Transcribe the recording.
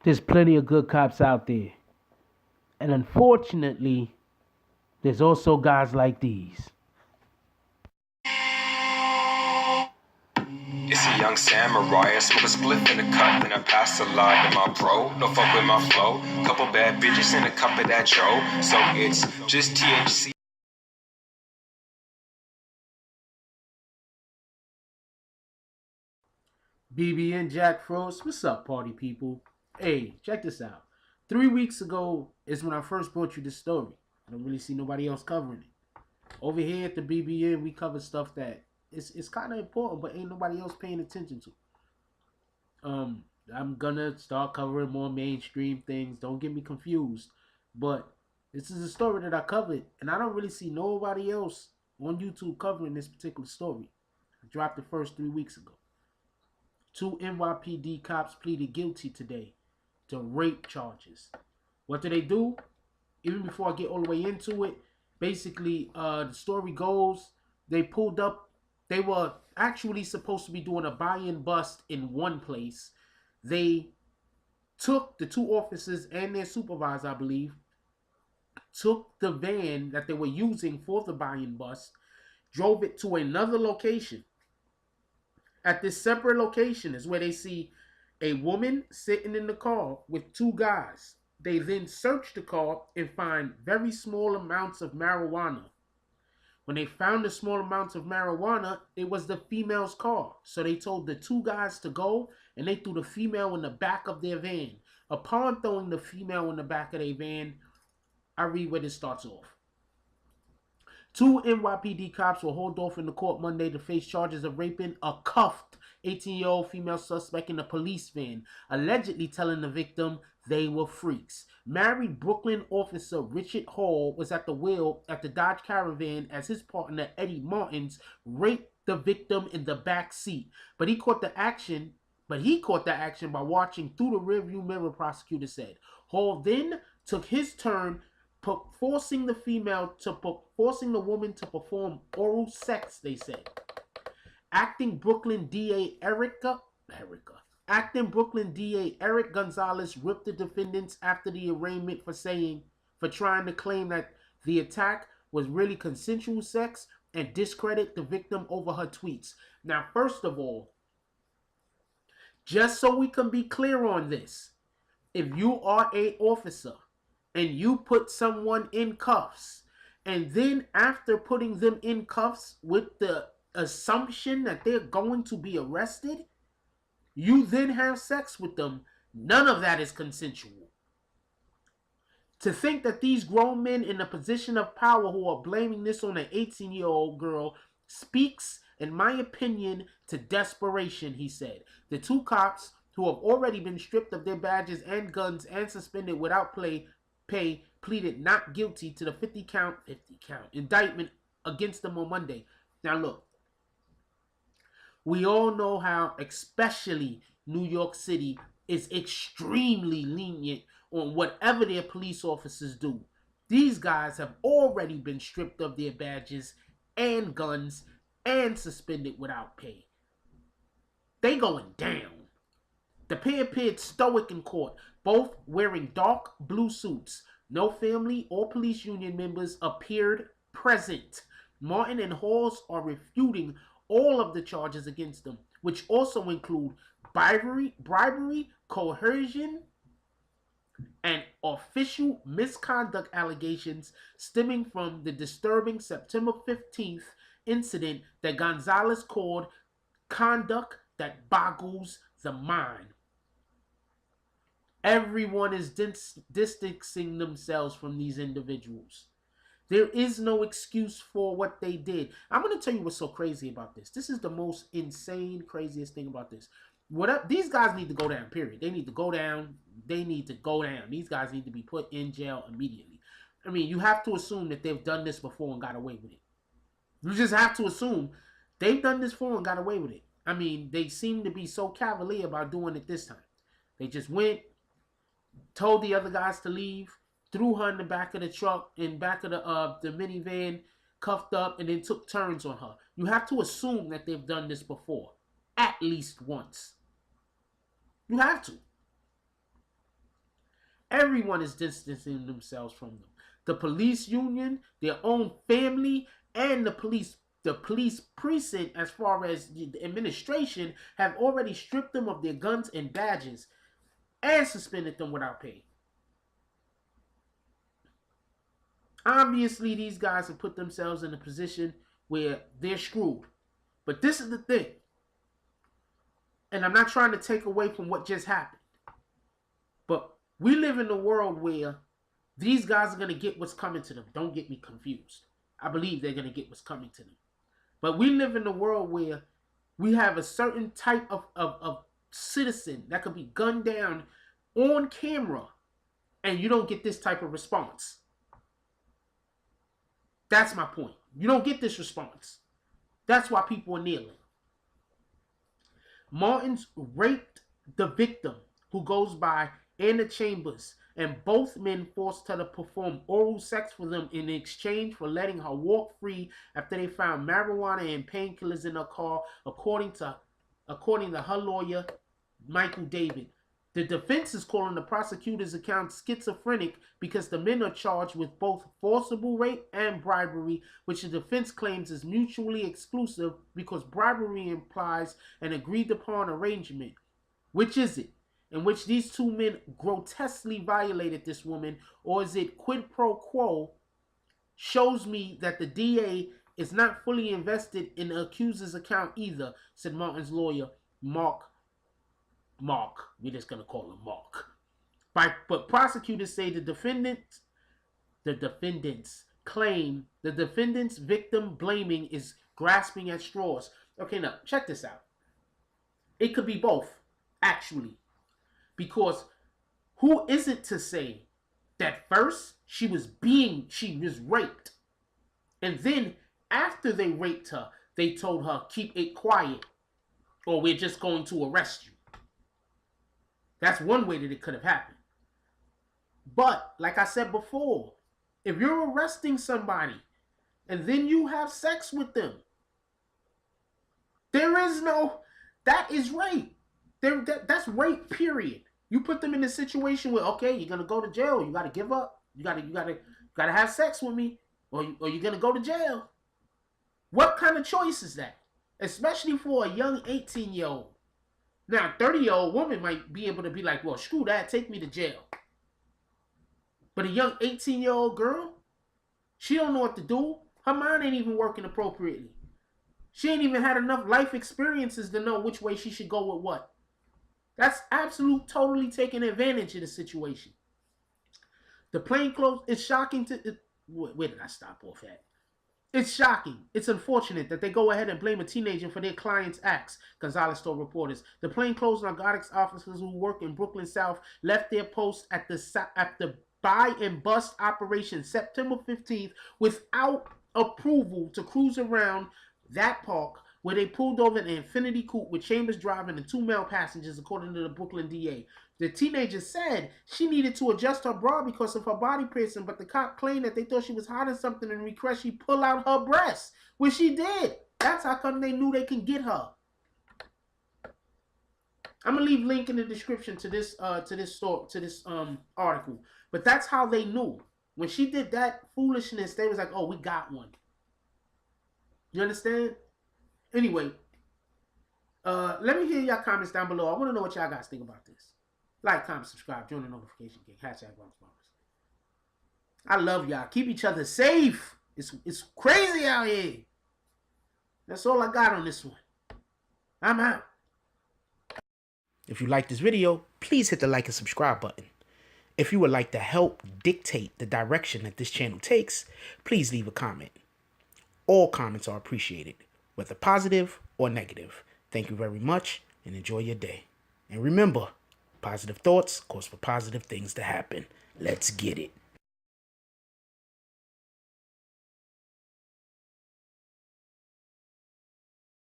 There's plenty of good cops out there. And unfortunately, there's also guys like these. It's a young samurai. I smoke a spliff in the cut, then I pass a line to my bro. No fuck with my flow. Couple bad bitches and a cup of that tro. So it's just THC. BB and Jack Frost, what's up, party people? Hey, check this out. 3 weeks ago is when I first brought you this story. I don't really see nobody else covering it. Over here at the BBN, we cover stuff that it's kind of important, but ain't nobody else paying attention to. Um, I'm gonna start covering more mainstream things. Don't get me confused, but this is a story that I covered, and I don't really see nobody else on YouTube covering this particular story. I dropped the first 3 weeks ago. Two NYPD cops pleaded guilty today to rape charges. What did they do? Even before I get all the way into it, basically, the story goes they pulled up. They were actually supposed to be doing a buy and bust in one place. They took the two officers and their supervisor, I believe, took the van that they were using for the buy and bust, drove it to another location. At this separate location is where they see a woman sitting in the car with two guys. They then search the car and find very small amounts of marijuana. When they found the small amounts of marijuana, it was the female's car. So they told the two guys to go and they threw the female in the back of their van. Upon throwing the female in the back of their van, I read where this starts off. Two NYPD cops were hauled off in the court Monday to face charges of raping a cuffed 18-year-old female suspect in a police van, allegedly telling the victim they were freaks. Married Brooklyn officer Richard Hall was at the wheel at the Dodge Caravan as his partner Eddie Martins raped the victim in the back seat. But he caught the action by watching through the rearview mirror, prosecutor said. Hall then took his turn forcing the woman to perform oral sex, they said. Acting Brooklyn DA Eric Gonzalez ripped the defendants after the arraignment for trying to claim that the attack was really consensual sex and discredit the victim over her tweets. Now, first of all, just so we can be clear on this, if you are a officer and you put someone in cuffs, and then after putting them in cuffs with the assumption that they're going to be arrested, you then have sex with them, none of that is consensual. To think that these grown men in a position of power who are blaming this on an 18-year-old girl speaks, in my opinion, to desperation, he said. The two cops, who have already been stripped of their badges and guns and suspended without pay, pleaded not guilty to the 50 count indictment against them on Monday. Now look, we all know how especially New York City is extremely lenient on whatever their police officers do. These guys have already been stripped of their badges and guns and suspended without pay. They going down. The pair appeared stoic in court, both wearing dark blue suits. No family or police union members appeared present. Martin and Halls are refuting all of the charges against them, which also include bribery, coercion, and official misconduct allegations stemming from the disturbing September 15th incident that Gonzalez called conduct that boggles the mind. Everyone is distancing themselves from these individuals. There is no excuse for what they did. I'm going to tell you what's so crazy about this. This is the most insane, craziest thing about this. These guys need to go down, period. They need to go down. They need to go down. These guys need to be put in jail immediately. I mean, you have to assume that they've done this before and got away with it. You just have to assume they've done this before and got away with it. I mean, they seem to be so cavalier about doing it this time. They just went, told the other guys to leave, threw her in the back of the truck, in back of the minivan, cuffed up, and then took turns on her. You have to assume that they've done this before, at least once. You have to. Everyone is distancing themselves from them. The police union, their own family, and the police precinct, as far as the administration, have already stripped them of their guns and badges and suspended them without pay. Obviously, these guys have put themselves in a position where they're screwed. But this is the thing. And I'm not trying to take away from what just happened. But we live in a world where these guys are going to get what's coming to them. Don't get me confused. I believe they're going to get what's coming to them. But we live in a world where we have a certain type of citizen that could be gunned down on camera, and you don't get this type of response. That's my point. You don't get this response. That's why people are kneeling. Martins raped the victim, who goes by Anna Chambers, and both men forced her to perform oral sex for them in exchange for letting her walk free after they found marijuana and painkillers in her car, according to her lawyer, Michael David. The defense is calling the prosecutor's account schizophrenic because the men are charged with both forcible rape and bribery, which the defense claims is mutually exclusive because bribery implies an agreed-upon arrangement. Which is it? In which these two men grotesquely violated this woman, or is it quid pro quo? Shows me that the DA is not fully invested in the accuser's account either, said Martin's lawyer, Mark. We're just going to call him Mark. But prosecutors say the defendants claim the defendant's victim blaming is grasping at straws. Okay, now, check this out. It could be both, actually. Because who is it to say that first she was raped, and then after they raped her, they told her, keep it quiet, or we're just going to arrest you. That's one way that it could have happened. But, like I said before, if you're arresting somebody and then you have sex with them, that is rape. That's rape, period. You put them in a situation where, okay, you're gonna go to jail. You gotta give up. You gotta have sex with me, or you're gonna go to jail. What kind of choice is that? Especially for a young 18-year-old. Now, a 30-year-old woman might be able to be like, well, screw that, take me to jail. But a young 18-year-old girl, she don't know what to do. Her mind ain't even working appropriately. She ain't even had enough life experiences to know which way she should go with what. That's totally taking advantage of the situation. The plainclothes, it's shocking to... Where did I stop off at? It's shocking. It's unfortunate that they go ahead and blame a teenager for their client's acts, Gonzales told reporters. The plainclothes narcotics officers who work in Brooklyn South left their post at the buy and bust operation September 15th without approval to cruise around that park, where they pulled over an Infiniti coupe with Chambers driving and 2 male passengers, according to the Brooklyn DA. The teenager said she needed to adjust her bra because of her body piercing, but the cop claimed that they thought she was hiding something and requested she pull out her breasts, which she did. That's how come they knew they can get her. I'm gonna leave link in the description to this article. But that's how they knew. When she did that foolishness, they was like, "Oh, we got one." You understand? Anyway, let me hear y'all comments down below. I want to know what y'all guys think about this. Like, comment, subscribe, join the notification gang. #BronxBarbers. I love y'all. Keep each other safe. It's crazy out here. That's all I got on this one. I'm out. If you like this video, please hit the like and subscribe button. If you would like to help dictate the direction that this channel takes, please leave a comment. All comments are appreciated, whether positive or negative. Thank you very much and enjoy your day. And remember, positive thoughts cause for positive things to happen. Let's get it.